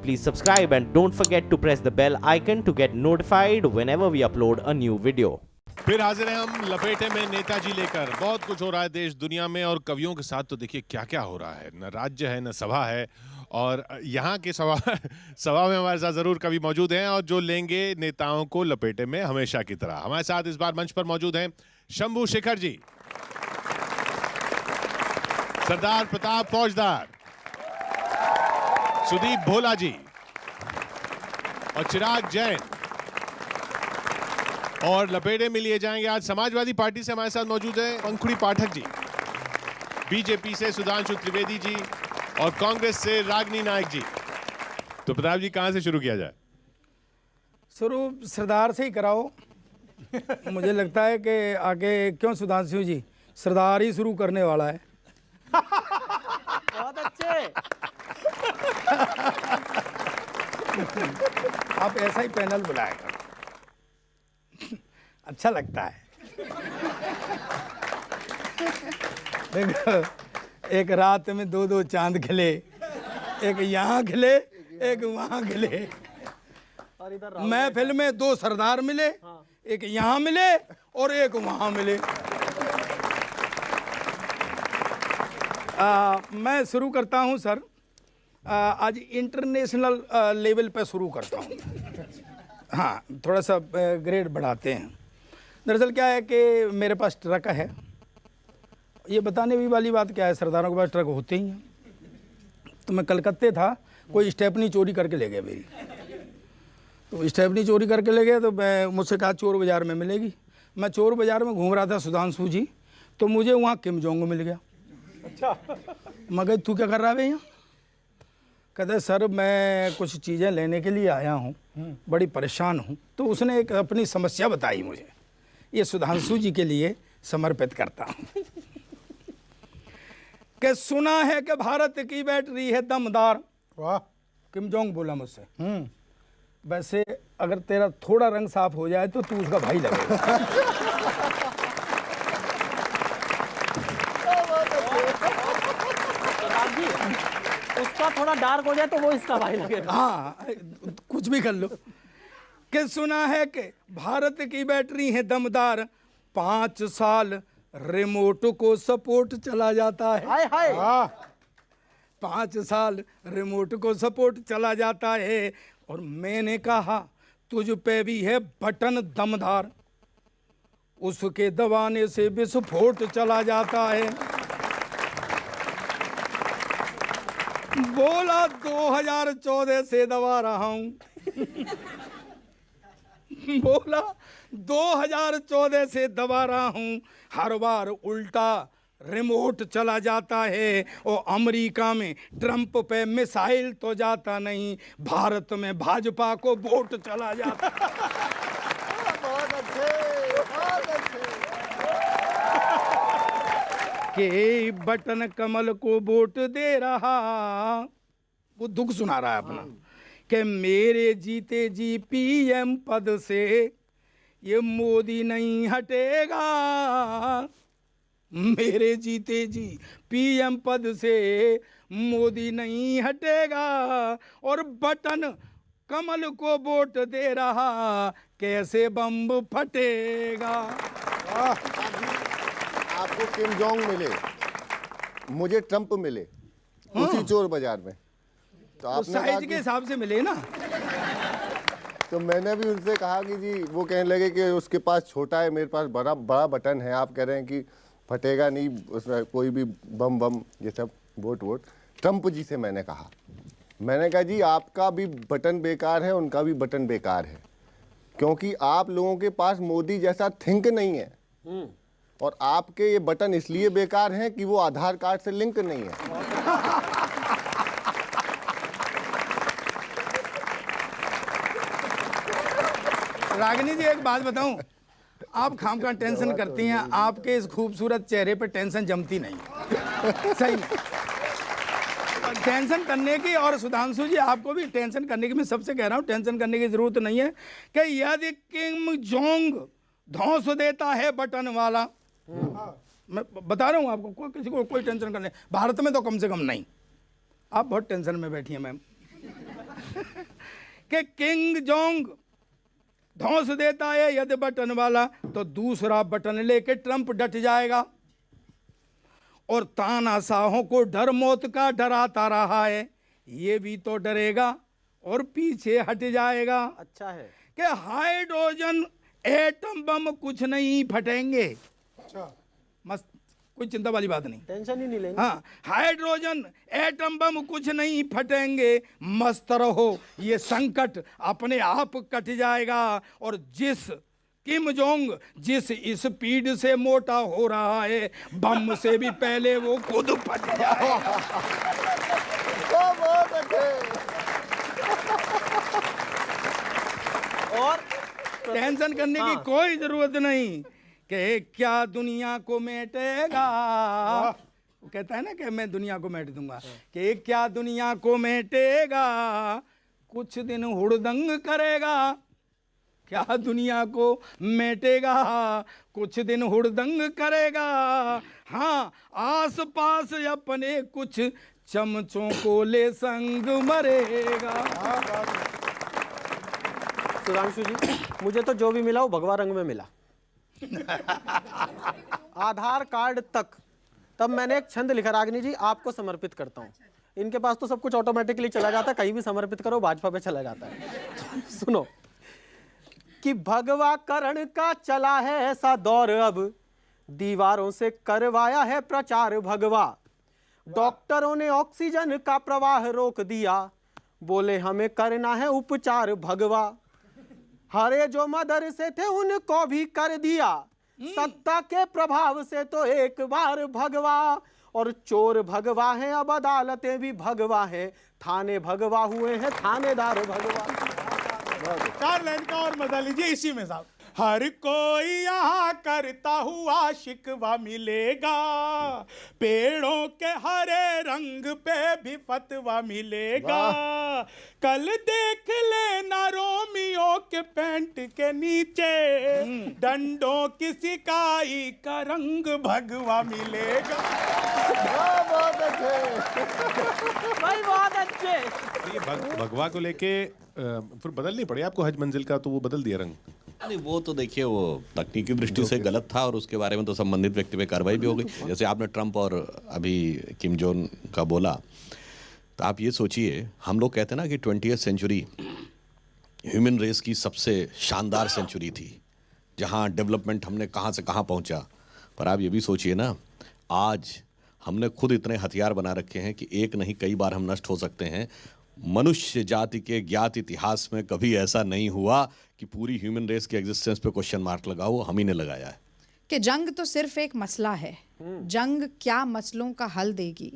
please subscribe and don't forget to press the bell icon to get notified whenever we upload a new video. फिर हाजिर हैं हम लपेटे में नेताजी लेकर। बहुत कुछ हो रहा है देश दुनिया में, और कवियों के साथ तो देखिए क्या क्या हो रहा है। न राज्य है न सभा है, और यहाँ के सभा में हमारे साथ जरूर कवि मौजूद हैं, और जो लेंगे नेताओं को लपेटे में हमेशा की तरह। हमारे साथ इस बार मंच पर मौजूद हैं शंभू शेखर जी, सरदार प्रताप फौजदार, सुदीप भोला जी और चिराग जैन। और लपेटे में लिए जाएंगे आज समाजवादी पार्टी से हमारे साथ मौजूद है पंखुड़ी पाठक जी, बीजेपी से सुधांशु त्रिवेदी जी और कांग्रेस से रागिनी नायक जी। तो प्रताप जी, कहां से शुरू किया जाए? शुरू सरदार से ही कराओ। मुझे लगता है कि आगे क्यों सुधांशु जी, सरदार ही शुरू करने वाला है। बहुत अच्छे। आप ऐसा ही पैनल बुलाया करो, अच्छा लगता है। देखो, एक रात में दो दो चांद खिले, एक यहाँ खिले एक वहाँ खिले। और इधर महफिल में दो सरदार मिले, एक यहाँ मिले और एक वहाँ मिले। मैं शुरू करता हूँ सर, आज इंटरनेशनल लेवल पे शुरू करता हूँ। हाँ, थोड़ा सा ग्रेड बढ़ाते हैं। दरअसल क्या है कि मेरे पास ट्रक है। ये बताने भी वाली बात क्या है, सरदारों के पास ट्रक होते ही हैं। तो मैं कलकत्ते था, कोई स्टेपनी चोरी करके ले गया मेरी। तो स्टेपनी चोरी करके ले गया, तो मैं मुझसे कहा चोर बाज़ार में मिलेगी। मैं चोर बाज़ार में घूम रहा था सुधांशु जी, तो मुझे वहाँ किम जोंग मिल गया। अच्छा। मगर तू क्या कर रहा है यहाँ? कहते सर मैं कुछ चीज़ें लेने के लिए आया हूँ, बड़ी परेशान हूँ। तो उसने एक अपनी समस्या बताई मुझे, ये सुधांशु जी के लिए समर्पित करता हूँ। कि सुना है कि भारत की बैटरी है दमदार। वाह, किम जोंग बोला मुझसे। वैसे अगर तेरा थोड़ा रंग साफ हो जाए तो तू उसका भाई लगेगा। उसका थोड़ा डार्क हो जाए तो वो इसका भाई लगेगा। हाँ, कुछ भी कर लो। कि सुना है कि भारत की बैटरी है दमदार, 5 साल रिमोट को सपोर्ट चला जाता है। हाय हाय। 5 साल रिमोट को सपोर्ट चला जाता है। और मैंने कहा तुझ पे भी है बटन दमदार, उसके दबाने से विस्फोट चला जाता है। बोला 2014 से दबा रहा हूं। बोला 2014 से दबा रहा हूं, हर बार उल्टा रिमोट चला जाता है। और अमेरिका में ट्रंप पे मिसाइल तो जाता नहीं, भारत में भाजपा को वोट चला जाता। बहुत अच्छे, बहुत अच्छे। के बटन कमल को वोट दे रहा, वो दुख सुना रहा है अपना, कि मेरे जीते जी पीएम पद से ये मोदी नहीं हटेगा। मेरे जीते जी पीएम पद से मोदी नहीं हटेगा। और बटन कमल को वोट दे रहा, कैसे बम फटेगा। आपको किम जोंग मिले, मुझे ट्रंप मिले, उसी चोर बाजार में। तो आपने साइज के हिसाब से मिले ना। तो मैंने भी उनसे कहा कि जी, वो कहने लगे कि उसके पास छोटा है, मेरे पास बड़ा बड़ा बटन है। आप कह रहे हैं कि फटेगा नहीं, उसमें कोई भी बम ये सब वोट। ट्रंप जी से मैंने कहा जी आपका भी बटन बेकार है, उनका भी बटन बेकार है, क्योंकि आप लोगों के पास मोदी जैसा थिंक नहीं है। और आपके ये बटन इसलिए बेकार हैं कि वो आधार कार्ड से लिंक नहीं है। रागिनी जी एक बात बताऊं, आप खामखा टेंशन करती हैं, आपके इस खूबसूरत चेहरे पे टेंशन जमती नहीं। सही में टेंशन करने की, और सुधांशु जी आपको भी टेंशन करने की, मैं सबसे कह रहा हूं टेंशन करने की जरूरत नहीं है। कि यदि किम जोंग धौंस देता है बटन वाला, मैं बता रहा हूं आपको, किसी को कोई टेंशन करने, भारत में तो कम से कम नहीं। आप बहुत टेंशन में बैठी हैं मैम। कि किंग जोंग धौंस देता है यदि बटन वाला तो दूसरा बटन लेके ट्रंप डट जाएगा, और तानाशाहों को डर मौत का डराता रहा है, ये भी तो डरेगा और पीछे हट जाएगा। अच्छा है। कि हाइड्रोजन एटम बम कुछ नहीं फटेंगे। अच्छा, मस्त, कोई चिंता वाली बात नहीं, टेंशन ही नहीं लेंगे। हाँ, हाइड्रोजन एटम बम कुछ नहीं फटेंगे, मस्त रहो, ये संकट अपने आप कट जाएगा। और जिस किम जोंग जिस स्पीड से मोटा हो रहा है, बम से भी पहले वो खुद फट जाएगा। बहुत अच्छे। और टेंशन करने की कोई जरूरत नहीं कि क्या दुनिया को मेटेगा। वो कहता है ना कि मैं दुनिया को मेट दूंगा, कि क्या दुनिया को मेटेगा, कुछ दिन हुड़दंग करेगा। क्या दुनिया को मेटेगा, कुछ दिन हुड़दंग करेगा। हाँ, आस पास अपने कुछ चमचों को ले संग मरेगा। सुधांशु जी, मुझे तो जो भी मिला वो भगवा रंग में मिला। आधार कार्ड तक। तब मैंने एक छंद लिखा, रागिनी जी आपको समर्पित करता हूँ। इनके पास तो सब कुछ ऑटोमेटिकली चला जाता है, कहीं भी समर्पित करो भाजपा पे चला जाता है। सुनो कि भगवा करण का चला है ऐसा दौर, अब दीवारों से करवाया है प्रचार भगवा। डॉक्टरों ने ऑक्सीजन का प्रवाह रोक दिया, बोले हमें करना है उपचार भगवा। हरे जो मदरसे थे उनको भी कर दिया, सत्ता के प्रभाव से तो एक बार भगवा। और चोर भगवा हैं, अब अदालतें भी भगवा हैं, थाने भगवा हुए हैं, थानेदार भगवा। 4 लाइन का और मजा लीजिए इसी में साहब। हर कोई यहाँ करता हुआ शिकवा मिलेगा, पेड़ों के हरे रंग पे भी फतवा मिलेगा। कल देख लेना रोमियो के पैंट के नीचे, डंडों की सिकाई का रंग भगवा मिलेगा। बहुत अच्छे। भाई बहुत अच्छे। ये भगवा को लेके फिर बदलनी पड़ी आपको हज मंजिल का, तो वो बदल दिया रंग। नहीं, वो तो देखिए वो तकनीकी दृष्टि से गलत था और उसके बारे में तो संबंधित व्यक्ति पे कार्रवाई भी हो गई। जैसे आपने ट्रंप और अभी किम जोन का बोला, तो आप ये सोचिए, हम लोग कहते हैं ना कि 20वीं सेंचुरी ह्यूमन रेस की सबसे शानदार सेंचुरी थी, जहाँ डेवलपमेंट हमने कहाँ से कहाँ पहुँचा। पर आप ये भी सोचिए ना, आज हमने खुद इतने हथियार बना रखे हैं कि एक नहीं कई बार हम नष्ट हो सकते हैं। मनुष्य जाति के ज्ञात इतिहास में कभी ऐसा नहीं हुआ कि पूरी ह्यूमन रेस के एग्जिस्टेंस पे क्वेश्चन मार्क लगा, वो हम ही ने लगाया है। कि जंग तो सिर्फ एक मसला है, जंग क्या मसलों का हल देगी।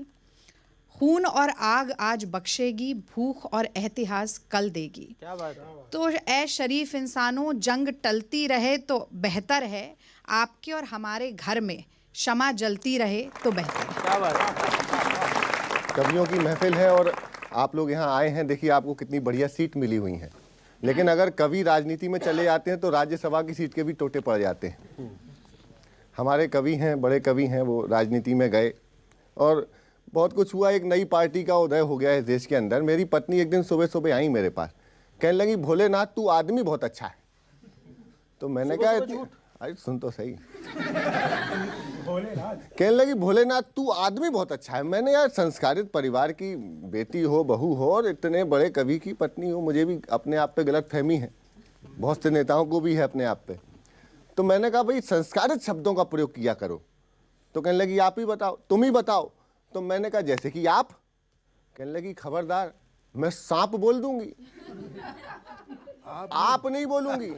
खून और आग आज बख्शेगी, भूख और एहतियास कल देगी। क्या बात है। तो ए शरीफ इंसानों, जंग टलती रहे तो बेहतर है, आपके और हमारे घर में शमा जलती रहे तो बेहतर है। क्या बात है। कवियों की महफिल है और आप लोग यहाँ आए हैं, देखिए आपको कितनी बढ़िया सीट मिली हुई है। लेकिन अगर कवि राजनीति में चले जाते हैं तो राज्यसभा की सीट के भी टोटे पड़ जाते हैं। हमारे कवि हैं, बड़े कवि हैं, वो राजनीति में गए और बहुत कुछ हुआ। एक नई पार्टी का उदय हो गया है देश के अंदर। मेरी पत्नी एक दिन सुबह सुबह आई मेरे पास, कहने लगी भोलेनाथ तू आदमी बहुत अच्छा है। तो मैंने कहा अरे सुन तो सही, कहने लगी भोलेनाथ तू आदमी बहुत अच्छा है। मैंने यार संस्कारित परिवार की बेटी हो, बहू हो और इतने बड़े कवि की पत्नी हो, मुझे भी अपने आप पे गलतफहमी है, बहुत से नेताओं को भी है अपने आप पे। तो मैंने कहा भाई संस्कारित शब्दों का प्रयोग किया करो। तो कहने लगी आप ही बताओ, तुम ही बताओ। तो मैंने कहा जैसे कि आप। कहने लगी खबरदार मैं सांप बोल दूंगी, आप नहीं बोलूंगी।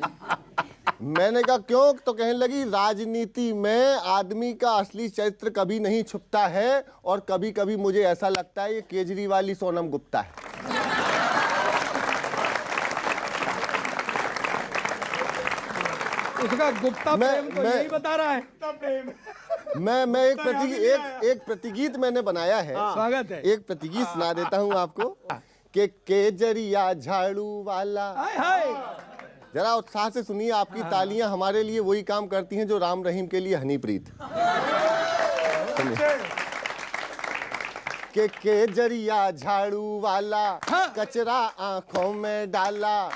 मैंने कहा क्यों? तो कहने लगी राजनीति में आदमी का असली चरित्र कभी नहीं छुपता है और कभी कभी मुझे ऐसा लगता है ये केजरीवाल ही सोनम गुप्ता है। उसका गुप्ता प्रेम तो यही बता रहा है। मैं एक प्रतिगीत मैंने बनाया है। स्वागत है। एक प्रतिगीत सुना देता हूँ आपको कि केजरिया झाड़ू वाला। हाय हाय। जरा उत्साह से सुनिए, आपकी तालियां हमारे लिए वही काम करती हैं जो राम रहीम के लिए हनीप्रीत। के केजरिया झाड़ू वाला कचरा आंखों में डाला।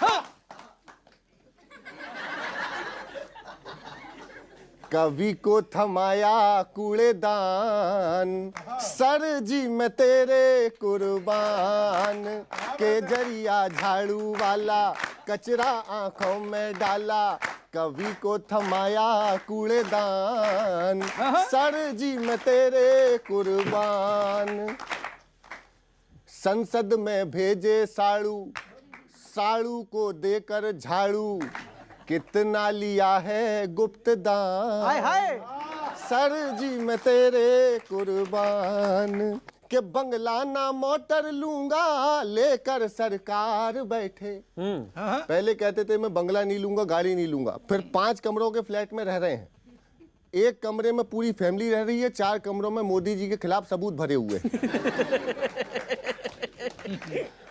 कवि को थमाया कूड़ेदान, सर जी मैं तेरे कुर्बान। केजरिया झाड़ू वाला कचरा आंखों में डाला, कवि को थमाया कूड़ेदान, सर जी मैं तेरे कुर्बान। संसद में भेजे साड़ू, साड़ू को देकर झाड़ू, कितना लिया है गुप्त दान। हाय हाय। सर जी मैं तेरे कुर्बान। के बंगला ना मोटर लूंगा, लेकर सरकार बैठे। पहले कहते थे मैं बंगला नहीं लूंगा, गाड़ी नहीं लूंगा, फिर 5 कमरों के फ्लैट में रह रहे हैं। एक कमरे में पूरी फैमिली रह रही है, 4 कमरों में मोदी जी के खिलाफ सबूत भरे हुए।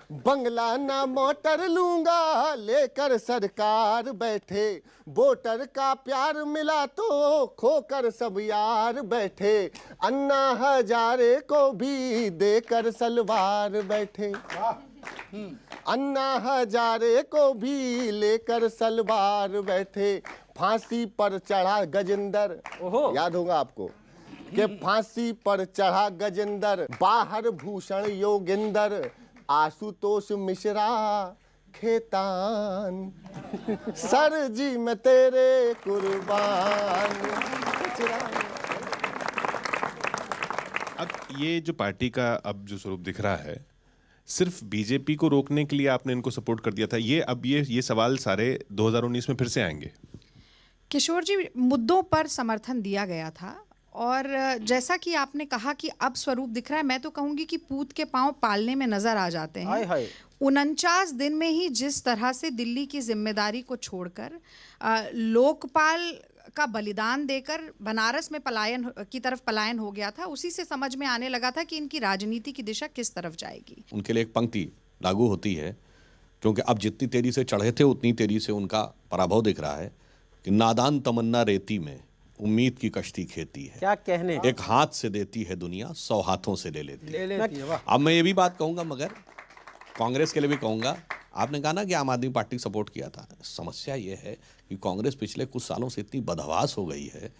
बंगला ना मोटर लूंगा, लेकर सरकार बैठे, वोटर का प्यार मिला तो खोकर सब यार बैठे। अन्ना हजारे को भी देकर सलवार बैठे, अन्ना हजारे को भी लेकर सलवार बैठे। फांसी पर चढ़ा गजेंद्र, याद होगा आपको कि फांसी पर चढ़ा गजेंद्र, बाहर भूषण योगेंद्र, आशुतोष मिश्रा खेतान। सर जी मैं तेरे कुर्बान। अब ये जो पार्टी का अब जो स्वरूप दिख रहा है, सिर्फ बीजेपी को रोकने के लिए आपने इनको सपोर्ट कर दिया था। ये अब ये सवाल सारे 2019 में फिर से आएंगे। किशोर जी, मुद्दों पर समर्थन दिया गया था और जैसा कि आपने कहा कि अब स्वरूप दिख रहा है, मैं तो कहूंगी कि पूत के पांव पालने में नजर आ जाते हैं। हाय हाय। 49 दिन में ही जिस तरह से दिल्ली की जिम्मेदारी को छोड़कर लोकपाल का बलिदान देकर बनारस में पलायन की तरफ पलायन हो गया था, उसी से समझ में आने लगा था कि इनकी राजनीति की दिशा किस तरफ जाएगी। उनके लिए एक पंक्ति लागू होती है, क्योंकि अब जितनी तेजी से चढ़े थे उतनी तेजी से उनका पराभव दिख रहा है कि नादान तमन्ना रेती में उम्मीद की कश्ती खेती है। क्या कहने। एक हाथ से देती है दुनिया, 100 हाथों से ले लेती है। लेती है, वाह। अब मैं ये भी बात कहूंगा, मगर कांग्रेस के लिए भी कहूंगा, आपने कहा ना कि आम आदमी पार्टी सपोर्ट किया था। समस्या ये है कि कांग्रेस पिछले कुछ सालों से इतनी बदहवास हो गई है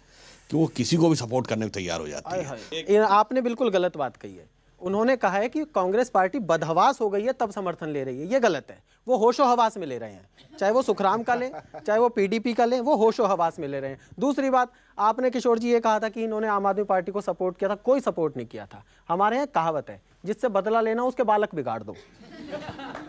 कि वो किसी को भी सपोर्ट करने को तैयार हो जाती है। ये आपने बिल्कुल गलत बात कही है। उन्होंने कहा है कि कांग्रेस पार्टी बदहवास हो गई है तब समर्थन ले रही है, ये गलत है। वो होशो हवास में ले रहे हैं, चाहे वो सुखराम का लें चाहे वो पीडीपी का लें, वो होशो हवास में ले रहे हैं। दूसरी बात, आपने किशोर जी ये कहा था कि इन्होंने आम आदमी पार्टी को सपोर्ट किया था। कोई सपोर्ट नहीं किया था। हमारे यहाँ कहावत है, जिससे बदला लेना उसके बालक बिगाड़ दो।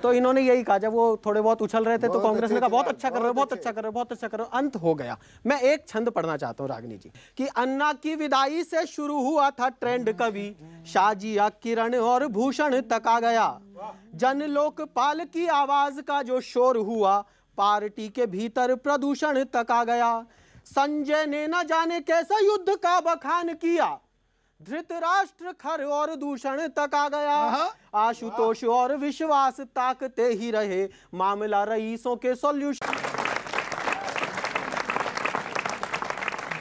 तो इन्होंने यही कहा, जब वो थोड़े बहुत उछल रहे थे तो कांग्रेस ने कहा बहुत अच्छा कर रहे हो, बहुत अच्छा कर रहे हो, बहुत अच्छा कर रहे हो। अंत हो गया। मैं एक छंद पढ़ना चाहता हूँ रागिनी जी, कि अन्ना की विदाई से शुरू हुआ था ट्रेंड, कवि शाजिया किरण और भूषण तक आ गया। जन लोकपाल की आवाज का जो शोर हुआ, पार्टी के भीतर प्रदूषण तक आ गया। संजय ने न जाने कैसा युद्ध का बखान किया, धृतराष्ट्र खर और दूषण तक आ गया। आशुतोष और विश्वास ताकते ही रहे, मामला रईसों के सॉल्यूशन।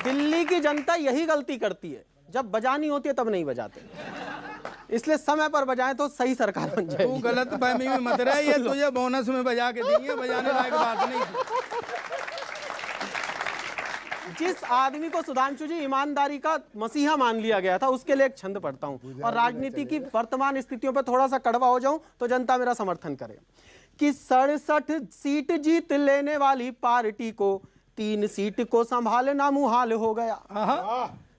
दिल्ली की जनता यही गलती करती है, जब बजानी होती है तब नहीं बजाते, इसलिए समय पर बजाएं तो सही सरकार बन जाएगी। तू गलत फहमी में मत रह, ये तुझे बोनस में बजा के देंगे, बजाने लायक बात नहीं थी। जिस आदमी को सुधांशु जी ईमानदारी का मसीहा मान लिया गया था, उसके लिए एक छंद पढ़ता हूं, और राजनीति की वर्तमान स्थितियों पर थोड़ा सा कड़वा हो जाऊं तो जनता मेरा समर्थन करे। कि 67 सीट जीत लेने वाली पार्टी को 3 सीट को संभालना मुहाल हो गया।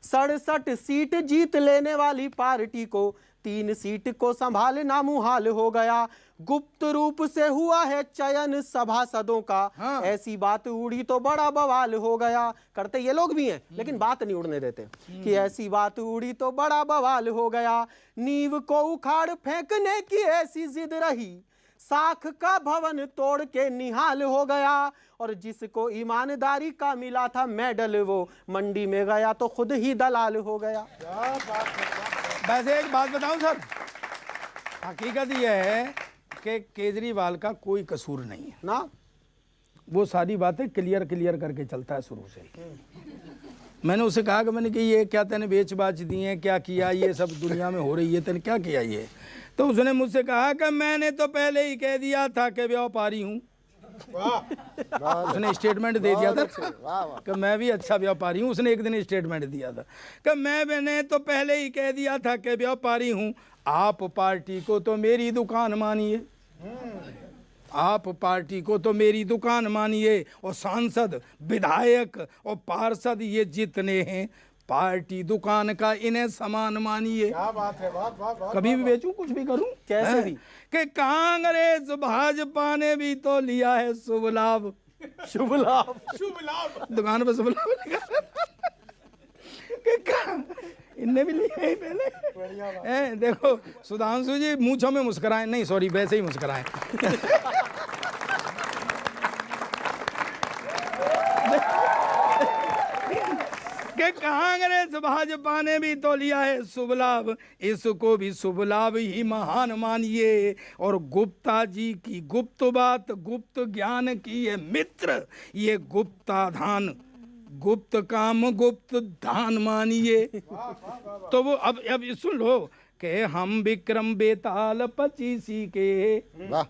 67 सीट जीत लेने वाली पार्टी को 3 सीट को संभालना मुहाल हो गया। गुप्त रूप से हुआ है चयन सभासदों का, ऐसी बात उड़ी तो बड़ा बवाल हो गया। करते ये लोग भी हैं लेकिन बात नहीं उड़ने देते, कि ऐसी बात उड़ी तो बड़ा बवाल हो गया। नींव को उखाड़ फेंकने की ऐसी जिद रही, साख का भवन तोड़ के निहाल हो गया। और जिसको ईमानदारी का मिला था मेडल, वो मंडी में गया तो खुद ही दलाल हो गया। वैसे एक बात बताऊं सर, हकीकत यह है कि केजरीवाल का कोई कसूर नहीं है ना, वो सारी बातें क्लियर करके चलता है शुरू से। मैंने उसे कहा कि मैंने कि ये क्या तैने बेच बाच दिए हैं, क्या किया, ये सब दुनिया में हो रही है, तैने क्या किया ये? तो उसने मुझसे कहा कि मैंने तो पहले ही कह दिया था कि व्यापारी हूँ। उसने स्टेटमेंट दे दिया था कि मैं भी अच्छा व्यापारी हूँ। उसने एक दिन स्टेटमेंट दिया था कि मैंने तो पहले ही कह दिया था कि व्यापारी हूँ। आप पार्टी को तो मेरी दुकान मानिए, आप पार्टी को तो मेरी दुकान मानिए, और सांसद, विधायक और पार्षद ये जितने हैं पार्टी दुकान का, इन्हें सामान मानिए। क्या बात है, वाह वाह वाह। कभी भी बेचूं, कुछ भी करूं, कैसे भी। कि कांग्रेस भाजपा ने भी तो लिया है शुभ लाभ। शुभ लाभ, शुभ लाभ। दुकान पर शुभ लाभ लिखा इनने भी लिया ही पहले। देखो सुधांशु जी मूंछों में मुस्कुराए, नहीं सॉरी वैसे ही मुस्कुराए। कि कांग्रेस भाजपा ने भी तो लिया है शुभ लाभ, इसको भी शुभ लाभ ही महान मानिए। और गुप्ता जी की गुप्त बात, गुप्त ज्ञान की ये मित्र, ये गुप्ता धान, गुप्त काम गुप्त दान मानिए। तो वो अब सुन लो कि हम विक्रम बेताल 25 के, वाह,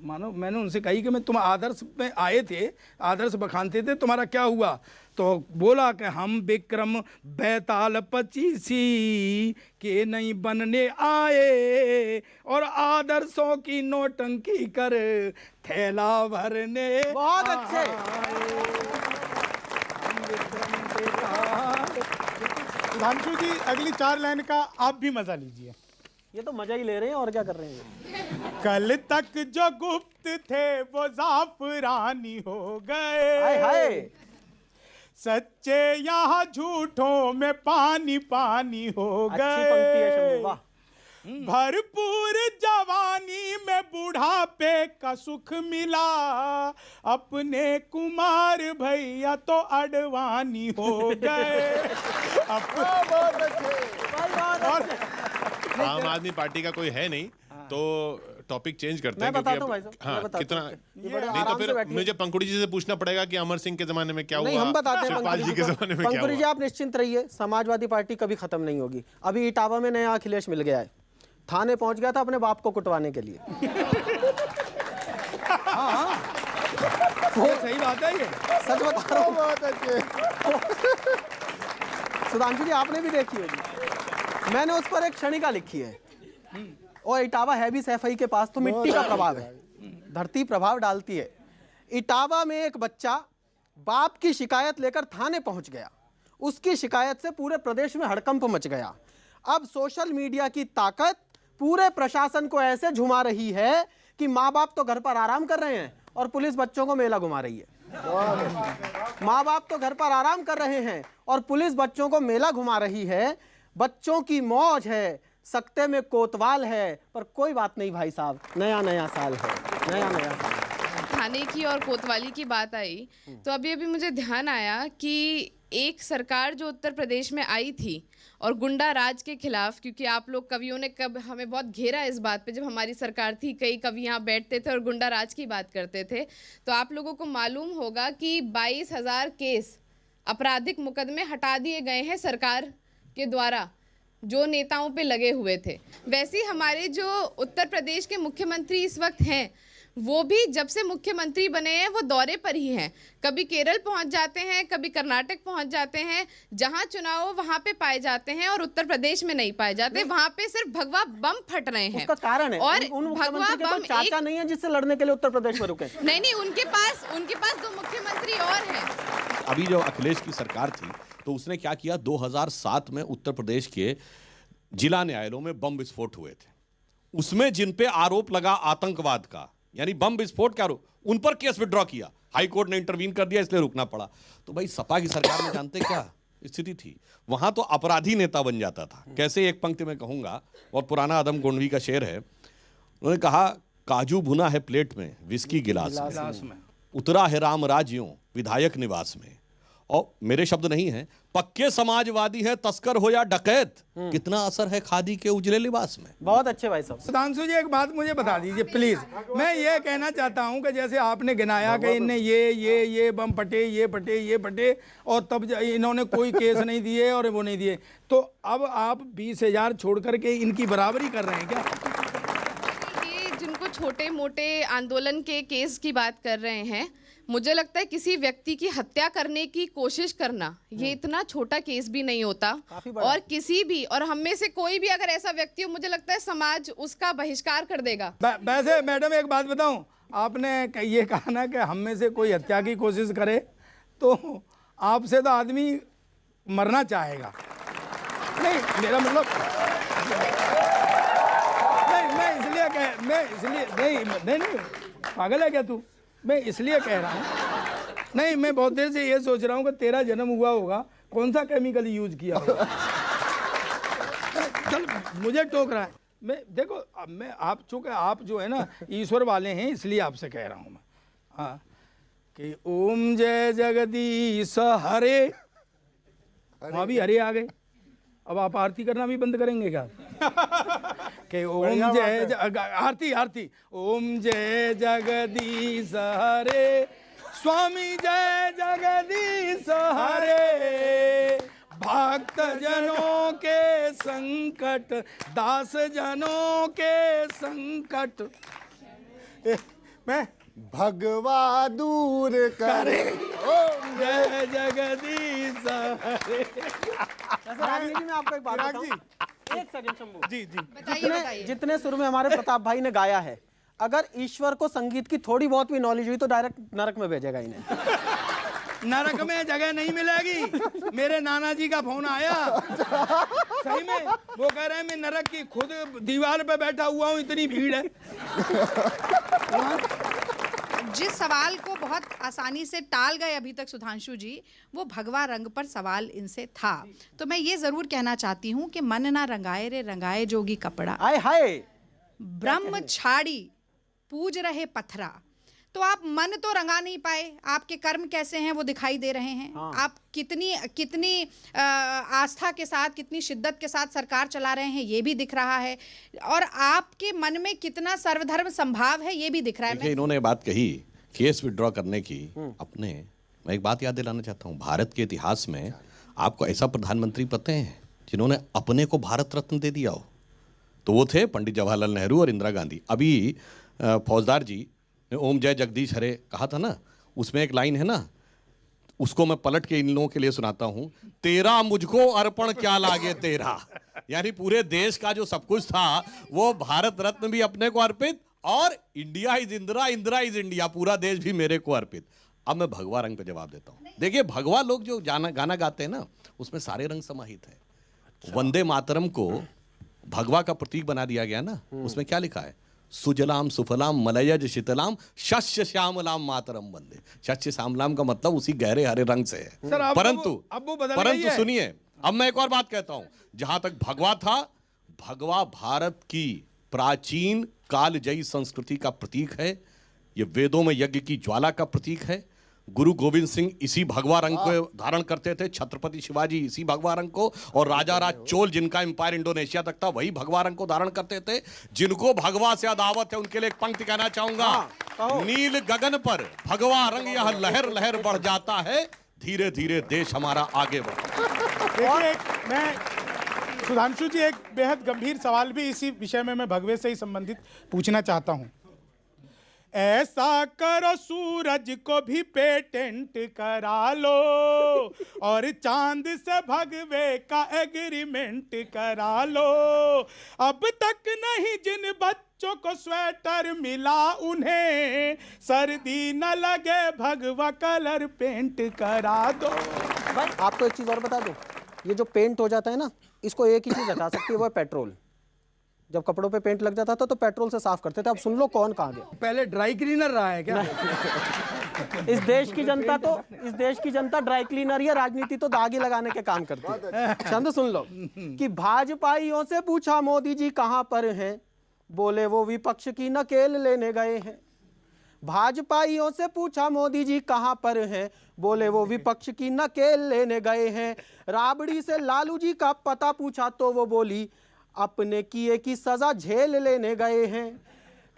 मानो मैंने उनसे कही कि मैं तुम आदर्श में आए थे, आदर्श बखानते थे, तुम्हारा क्या हुआ? तो बोला कि हम विक्रम बेताल 25 के नहीं बनने आए, और आदर्शों की नोटंकी कर थैला भरने। बहुत अच्छे। सुधांशु जी अगली 4 लाइन का आप भी मजा लीजिए। ये तो मजा ही ले रहे हैं, और क्या कर रहे हैं? कल तक जो गुप्त थे वो जाफरानी हो हाय गए, हाय। सच्चे यहाँ झूठों में पानी पानी हो अच्छी पंक्ति है गए। शंभू, वाह। भरपूर जवानी में बुढ़ापे का सुख मिला, अपने कुमार भैया तो अडवाणी हो गए। आम आदमी पार्टी का कोई है नहीं, तो टॉपिक चेंज करते हैं। मैं बताता हूँ क्योंकि भाई अब- साहब, मैं हाँ, बताता कितना हूँ। ये नहीं बड़े तो आराम से फिर बैठिए। मुझे पंकुड़ी जी से पूछना पड़ेगा कि अमर सिंह के जमाने में क्या हुआ, नहीं, हम बताते हैं शिवपाल पंकुरी जी के को। जमाने में क्या पंकुरी जी हुआ। आप निश्चिंत रहिए, समाजवादी पार्टी कभी खत्म नहीं होगी। अभी इटावा में नया अखिलेश मिल गया है, थाने पहुंच गया था अपने बाप को कुटवाने के लिए। वो सही बात है ये। सच बता रहा हूँ। बहुत अच्छे। सुधांशु जी आपने भी देखी होगी, मैंने उस पर एक क्षणिका लिखी है। और इटावा है भी सैफई के पास, तो मिट्टी का प्रभाव है, धरती प्रभाव डालती है। इटावा में एक बच्चा बाप की शिकायत लेकर थाने पहुंच गया, उसकी शिकायत से पूरे प्रदेश में हड़कंप मच गया। अब सोशल मीडिया की ताकत पूरे प्रशासन को ऐसे झुमा रही है कि माँ बाप तो घर पर आराम कर रहे हैं और पुलिस बच्चों को मेला घुमा रही है। माँ बाप तो घर पर आराम कर रहे हैं और पुलिस बच्चों को मेला घुमा रही है। बच्चों की मौज है, सकते में कोतवाल है, पर कोई बात नहीं भाई साहब, नया नया साल है, नया नया साल। थाने की और कोतवाली की बात आई तो अभी अभी मुझे ध्यान आया कि एक सरकार जो उत्तर प्रदेश में आई थी और गुंडा राज के खिलाफ, क्योंकि आप लोग कवियों ने कब हमें बहुत घेरा इस बात पे, जब हमारी सरकार थी कई कवि यहाँ बैठते थे और गुंडा राज की बात करते थे, तो आप लोगों को मालूम होगा कि 22,000 केस आपराधिक मुकदमे हटा दिए गए हैं सरकार के द्वारा जो नेताओं पे लगे हुए थे। वैसे ही हमारे जो उत्तर प्रदेश के मुख्यमंत्री इस वक्त हैं, वो भी जब से मुख्यमंत्री बने हैं वो दौरे पर ही हैं। कभी केरल पहुंच जाते हैं, कभी कर्नाटक पहुंच जाते हैं, जहां चुनाव हो वहां पे पाए जाते हैं, और उत्तर प्रदेश में नहीं पाए जाते। वहां पे सिर्फ भगवा बम फट रहे हैं। उसका कारण है और उन भगवा मुख्यमंत्री के तो बम चाचा नहीं है जिससे लड़ने के लिए उत्तर प्रदेश में रुके। नहीं, उनके पास 2 मुख्यमंत्री और हैं। अभी जो अखिलेश की सरकार थी तो उसने क्या किया, 2007 में उत्तर प्रदेश के जिला न्यायालयों में बम विस्फोट हुए थे। उसमें जिन पे आरोप लगा आतंकवाद का, यानी बम विस्फोट का आरोप, उन पर केस विड्रॉ किया। हाई कोर्ट ने इंटरवीन कर दिया, इसलिए रुकना पड़ा। तो भाई सपा की सरकार में जानते क्या स्थिति थी, वहां तो अपराधी नेता बन जाता था। कैसे, एक पंक्ति में कहूंगा, और पुराना आदम गोंडवी का शेर है। उन्होंने कहा, काजू भुना है प्लेट में, विस्की गिलास में, उतरा है राम राज्यों विधायक निवास में, और मेरे शब्द नहीं है, पक्के समाजवादी है, तस्कर हो या डकैत, कितना असर है खादी के उजले लिबास में। बहुत अच्छे भाई साहब। सुधांशु जी एक बात मुझे बता दीजिए प्लीज। मैं ये कहना चाहता हूँ कि जैसे आपने गिनाया कि इनने ये बम फटे, ये फटे, ये फटे, और तब इन्होंने कोई केस नहीं दिए और वो नहीं दिए, तो अब आप 20,000 छोड़ करके इनकी बराबरी कर रहे हैं क्या? ये जिनको छोटे मोटे आंदोलन के केस की बात कर रहे हैं, मुझे लगता है किसी व्यक्ति की हत्या करने की कोशिश करना ये इतना छोटा केस भी नहीं होता। और किसी भी, और हम में से कोई भी अगर ऐसा व्यक्ति हो, मुझे लगता है समाज उसका बहिष्कार कर देगा। वैसे मैडम एक बात बताऊं, आपने ये कहा ना कि हम में से कोई हत्या की कोशिश करे, तो आपसे तो आदमी मरना चाहेगा। नहीं मेरा मतलब नहीं पागल है क्या तू? मैं इसलिए कह रहा हूँ, नहीं मैं बहुत देर से ये सोच रहा हूँ कि तेरा जन्म हुआ होगा, कौन सा केमिकल यूज किया होगा। चल मुझे टोक रहा है। मैं देखो, अब मैं आप चूँकि आप जो है ना ईश्वर वाले हैं, इसलिए आपसे कह रहा हूँ मैं, हाँ, कि ओम जय जगदीश हरे, वहाँ भी हरे आ गए। अब आप आरती करना भी बंद करेंगे क्या? कि ओम जय आरती ओम जय जगदीश हरे, स्वामी जय जगदीश हरे, भक्त जनों के संकट, दास जनों के संकट मैं भगवा दूर करे, ओम जय जगदीश हरे। राजनीति जी मैं आपको एक बात बताऊं, एक सेकंड शंभू जी जितने सुर में हमारे प्रताप भाई ने गाया है, अगर ईश्वर को संगीत की थोड़ी बहुत भी नॉलेज हुई तो डायरेक्ट नरक में भेजेगा इन्हें। नरक में जगह नहीं मिलेगी। मेरे नाना जी का फोन आया, सही में वो कह रहे हैं मैं नरक की खुद दीवार पे बैठा हुआ हूँ, इतनी भीड़ है। जिस सवाल को बहुत आसानी से टाल गए अभी तक सुधांशु जी, वो भगवा रंग पर सवाल इनसे था। तो मैं ये जरूर कहना चाहती हूँ कि मन ना रंगाए रे रंगाए जोगी कपड़ा, आय हाय ब्रह्म छाड़ी पूज रहे पथरा। तो आप मन तो रंगा नहीं पाए, आपके कर्म कैसे हैं वो दिखाई दे रहे हैं। आप कितनी आस्था के साथ, कितनी शिद्दत के साथ सरकार चला रहे हैं ये भी दिख रहा है, और आपके मन में कितना सर्वधर्म संभाव है ये भी दिख रहा है। देखिए इन्होंने बात कही केस विड्रॉ करने की, अपने मैं एक बात याद दिलाना चाहता हूँ, भारत के इतिहास में आपको ऐसा प्रधानमंत्री पता है जिन्होंने अपने को भारत रत्न दे दिया हो? तो वो थे पंडित जवाहरलाल नेहरू और इंदिरा गांधी। अभी फौजदार जी ने ओम जय जगदीश हरे कहा था ना, उसमें एक लाइन है ना, उसको मैं पलट के इन लोगों के लिए सुनाता हूं, तेरा मुझको अर्पण क्या लागे तेरा। यानी पूरे देश का जो सब कुछ था वो भारत रत्न भी अपने को अर्पित, और India is Indira, Indira is India, पूरा देश भी मेरे को अर्पित। अब मैं भगवा रंग पे जवाब देता हूं। देखिए भगवा लोग जो गाना गाते हैं ना, उसमें सारे रंग समाहित है। वंदे मातरम को भगवा का प्रतीक बना दिया गया ना, उसमें क्या लिखा है? सुजलाम सुफलाम मलयज शीतलाम शस्य श्यामलाम मातरम वंदे। शस्य श्यामलाम का मतलब उसी गहरे हरे रंग से है। परंतु सुनिए, अब मैं एक और बात कहता हूं, जहां तक भगवा था, भगवा भारत की प्राचीन कालजयी संस्कृति का प्रतीक है। ये वेदों में यज्ञ की ज्वाला का प्रतीक है। गुरु गोविंद सिंह इसी भगवा रंग को धारण करते थे, छत्रपति शिवाजी इसी भगवा रंग को, और राजा राज चोल जिनका एम्पायर इंडोनेशिया तक था वही भगवा रंग को धारण करते थे। जिनको भगवा से अदावत है उनके लिए एक पंक्ति कहना चाहूंगा, नील गगन पर भगवा रंग यह लहर लहर बढ़ जाता है, धीरे धीरे देश हमारा आगे बढ़ता है। देखिए मैं सुधांशु जी एक बेहद गंभीर सवाल भी इसी विषय में मैं भगवे से ही संबंधित पूछना चाहता हूं। ऐसा करो सूरज को भी पेटेंट करा लो, और चांद से भगवे का एग्रीमेंट करा लो। अब तक नहीं जिन बच्चों को स्वेटर मिला, उन्हें सर्दी न लगे भगवा कलर पेंट करा दो। भाई आपको एक चीज और बता दूं, ये जो पेंट हो जाता है ना, इसको एक ही चीज हटा सकती है, वो है पेट्रोल। जब कपड़ों पे पेंट लग जाता था तो पेट्रोल से साफ करते थे, अब सुन लो कौन कहाँ गया। पहले ड्राई क्लीनर रहा है क्या? इस देश की जनता ड्राई क्लीनर या राजनीति तो दागी लगाने के काम करती है। छंद सुन लो कि भाजपाइयों से पूछा मोदी जी कहां पर हैं, बोले वो विपक्ष की नकेल लेने गए हैं। भाजपाइयों से पूछा मोदी जी कहां पर हैं, बोले वो विपक्ष की नकेल लेने गए हैं। राबड़ी से लालू जी का पता पूछा तो वो बोली अपने किए की सजा झेल लेने गए हैं।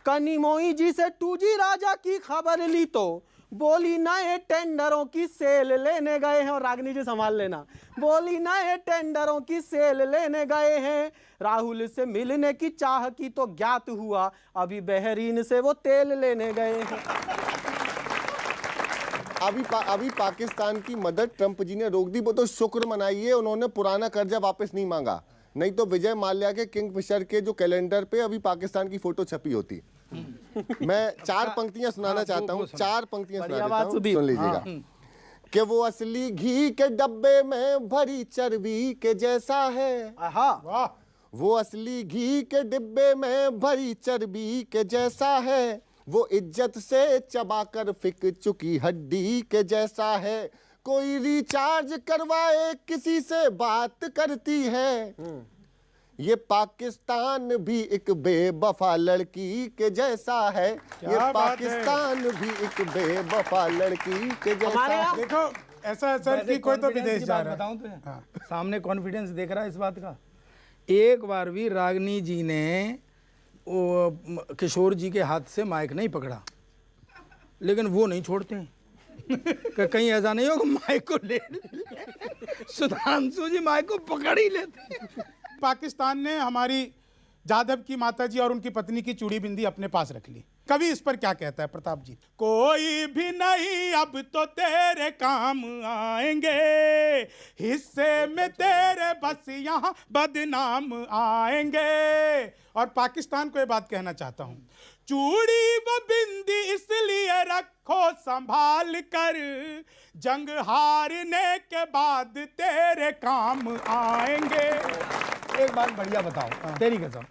कनिमोई जी से 2G राजा की खबर ली तो बोली नए टेंडरों की सेल लेने गए हैं। और रागिनी जी संभाल लेना, बोली नए टेंडरों की सेल लेने गए हैं। राहुल से मिलने की चाह की तो ज्ञात हुआ अभी बहरीन से वो तेल लेने गए हैं। अभी पाकिस्तान की मदद ट्रंप जी ने रोक दी, वो तो शुक्र मनाइए उन्होंने पुराना कर्जा वापस नहीं मांगा, नहीं तो विजय माल्या के किंगफिशर के जो कैलेंडर पे अभी पाकिस्तान की फोटो छपी होती। मैं 4 पंक्तियां सुनाना चाहता हूँ, 4 पंक्तियां सुना देता हूँ, सुन लीजिएगा। कि वो असली घी के डब्बे में भरी चर्बी के जैसा है, वो असली घी के डिब्बे में भरी चर्बी के जैसा है, वो इज्जत से चबाकर फिक चुकी हड्डी के जैसा है, कोई रिचार्ज करवाए किसी से बात करती है, ये पाकिस्तान भी एक बेवफा लड़की के जैसा है, ये पाकिस्तान भी एक बेवफा लड़की के जैसा है। देखो ऐसा है सर कि कोई तो विदेश जा रहा है। बताऊं तो सामने कॉन्फिडेंस देख रहा है इस बात का। एक बार भी रागिनी जी ने वो किशोर जी के हाथ से माइक नहीं पकड़ा, लेकिन वो नहीं छोड़ते हैं कि कहीं ऐसा नहीं हो कि माइक को ले सुधांशु जी माइक को पकड़ ही लेते हैं। पाकिस्तान ने हमारी जाधव की माताजी और उनकी पत्नी की चूड़ी बिंदी अपने पास रख ली। कवि इस पर क्या कहता है प्रताप जी? कोई भी नहीं अब तो तेरे काम आएंगे, हिस्से में तेरे बस यहाँ बदनाम आएंगे। और पाकिस्तान को ये बात कहना चाहता हूँ, चूड़ी व बिंदी इसलिए रखो संभाल कर, जंग हारने के बाद तेरे काम आएंगे। एक बात बढ़िया बताओ तेरी कसम,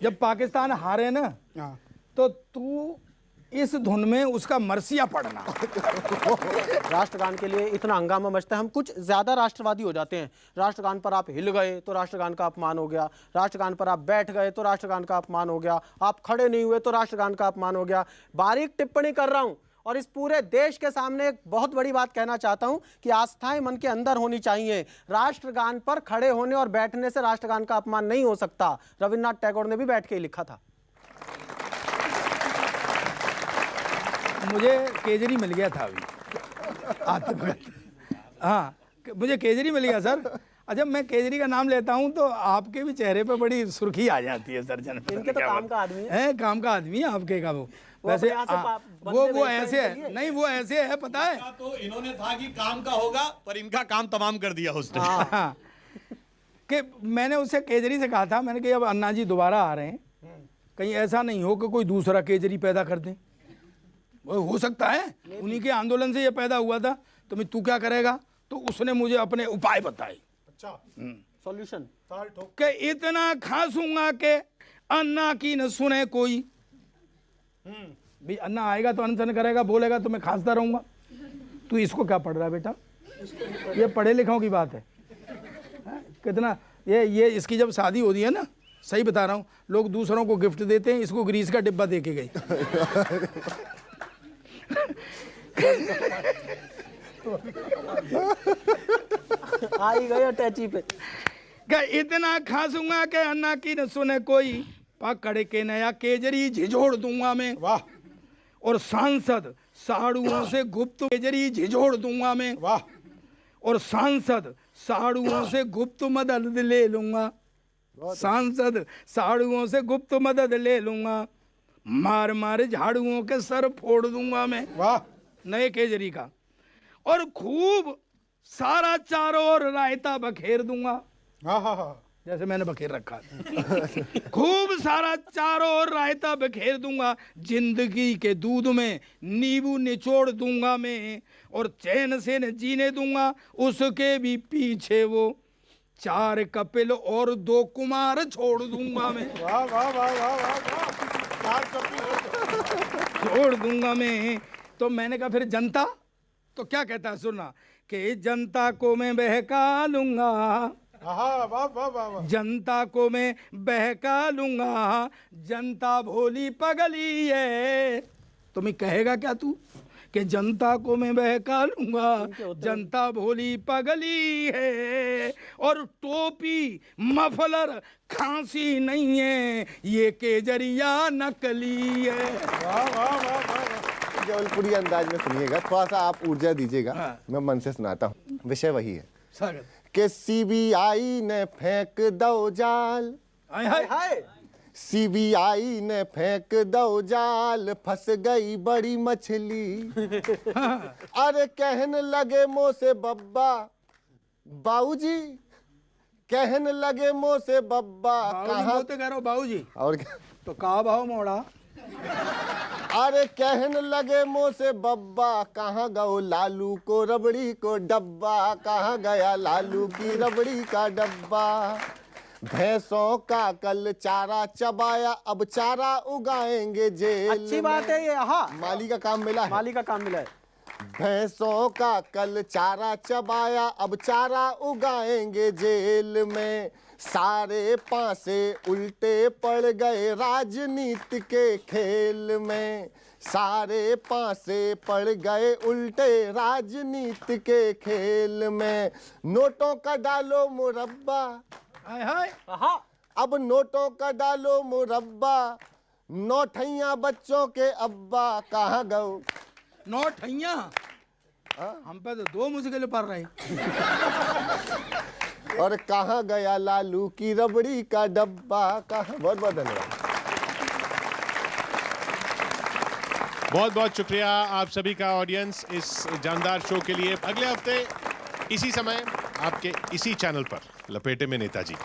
जब पाकिस्तान हारे ना तो तू इस धुन में उसका मरसिया पढ़ना। राष्ट्रगान के लिए इतना हंगामा मचता है, हम कुछ ज्यादा राष्ट्रवादी हो जाते हैं। राष्ट्रगान पर आप हिल गए तो राष्ट्रगान का अपमान हो गया, राष्ट्रगान पर आप बैठ गए तो राष्ट्रगान का अपमान हो गया, आप खड़े नहीं हुए तो राष्ट्रगान का अपमान हो गया। बारीक टिप्पणी कर रहा हूं और इस पूरे देश के सामने एक बहुत बड़ी बात कहना चाहता हूं कि आस्थाएं मन के अंदर होनी चाहिए। राष्ट्रगान पर खड़े होने और बैठने से राष्ट्रगान का अपमान नहीं हो सकता। रविन्द्रनाथ टैगोर ने भी बैठ के ही लिखा था। मुझे केजरी मिल गया था अभी आते वक्त। हाँ, मुझे केजरी मिल गया सर। जब मैं केजरी का नाम लेता हूं तो आपके भी चेहरे पे बड़ी सुर्खी आ जाती है सर। इनके तो काम का आदमी है, काम का आदमी है आपके का। वो वैसे वो ऐसे है नहीं, वो ऐसे है पता है। तो इन्होंने था कि काम का होगा पर इनका काम तमाम कर दिया उसने। हाँ, कि मैंने उससे केजरी से कहा था, मैंने कहा अब अन्ना जी दोबारा आ रहे हैं, कहीं ऐसा नहीं हो कि कोई दूसरा केजरी पैदा कर दें। हो सकता है उन्हीं के आंदोलन से ये पैदा हुआ था, तो मैं तू क्या करेगा? तो उसने मुझे अपने उपाय बताए। अच्छा, सॉल्यूशन कि इतना खांसूंगा कि अन्ना की न सुने कोई। भाई अन्ना आएगा तो अनशन करेगा, बोलेगा तो मैं खांसता रहूंगा। तू इसको क्या पढ़ रहा है बेटा? ये पढ़े लिखों की बात है। कितना ये इसकी जब शादी होती है ना, सही बता रहा हूँ, लोग दूसरों को गिफ्ट देते हैं, इसको ग्रीस का डिब्बा दे के गई। आ ही गए अटैची पे। क्या इतना खांसूंगा कि अन्ना की न सुने कोई, पकड़ के नया केजरी झिझोड़ दूंगा मैं। वाह। और सांसद साड़ुओं से गुप्त केजरी झिझोड़ दूंगा मैं। वाह। और सांसद साड़ुओं से गुप्त मदद ले लूंगा, सांसद साड़ुओं से गुप्त मदद ले लूंगा, मार मार झाड़ुओं के सर फोड़ दूंगा मैं। वाह। नए केजरी का। और खूब सारा चारों ओर रायता बखेर दूंगा। हाँ हाँ हाँ, जैसे मैंने बखेर रखा है। खूब सारा चारों ओर रायता बखेर दूंगा, जिंदगी के दूध में नींबू निचोड़ दूंगा मैं, और चैन से न जीने दूंगा उसके भी पीछे वो 4 कपिल और 2 कुमार छोड़ दूंगा मैं। वाह वाह वाह वाह वाह वाह, 4 कपिल छोड़ दूंगा मैं। तो मैंने कहा फिर जनता तो क्या कहता है सुनना, कि जनता को मैं बहका लूंगा, वाह वाह वाह वाह, जनता को मैं बहका लूंगा, जनता भोली पगली है, तुम्हें कहेगा क्या तू कि जनता को मैं बहका लूंगा, जनता भोली पगली है, और टोपी मफलर खांसी नहीं है, ये केजरिया नकली है। जबलपुरी अंदाज में सुनिएगा, थोड़ा सा आप ऊर्जा दीजिएगा। मैं मन से सुनाता हूँ, विषय वही है स्वागत। कि सीबीआई ने फेंक दो जाल, हाय हाय हाय सीबीआई ने फेंक दो जाल, फंस गई बड़ी मछली। अरे कहने लगे मुँह से बब्बा, बाबूजी कहने लगे मुँह से बब्बा, कहाँ कह रहा हो बाबूजी, और क्या? तो कहा भाव मोड़ा। अरे कहने लगे मुँह से बब्बा, कहाँ गयो लालू को रबड़ी को डब्बा, कहाँ गया लालू की रबड़ी का डब्बा। भैंसों का कल चारा चबाया, अब चारा उगाएंगे जेल। अच्छी बात है ये। हाँ, माली का काम मिला है, माली का काम मिला है। भैंसों का कल चारा चबाया, अब चारा उगाएंगे जेल में। सारे पासे उल्टे पड़ गए राजनीति के खेल में, सारे पासे पड़ गए उल्टे राजनीति के खेल में। नोटों का डालो मुरब्बा, हाय हाय हाँ, अब नोटों का डालो मुरब्बा, नौठैया बच्चों के अब्बा, कहाँ गओ? नौठैया, हम पे तो दो मुश्किल पड़ रही। और कहाँ गया लालू की रबड़ी का डब्बा, कहाँ? बहुत बहुत धन्यवाद। बहुत बहुत शुक्रिया आप सभी का ऑडियंस इस जानदार शो के लिए। अगले हफ्ते इसी समय आपके इसी चैनल पर लपेटे में नेताजी।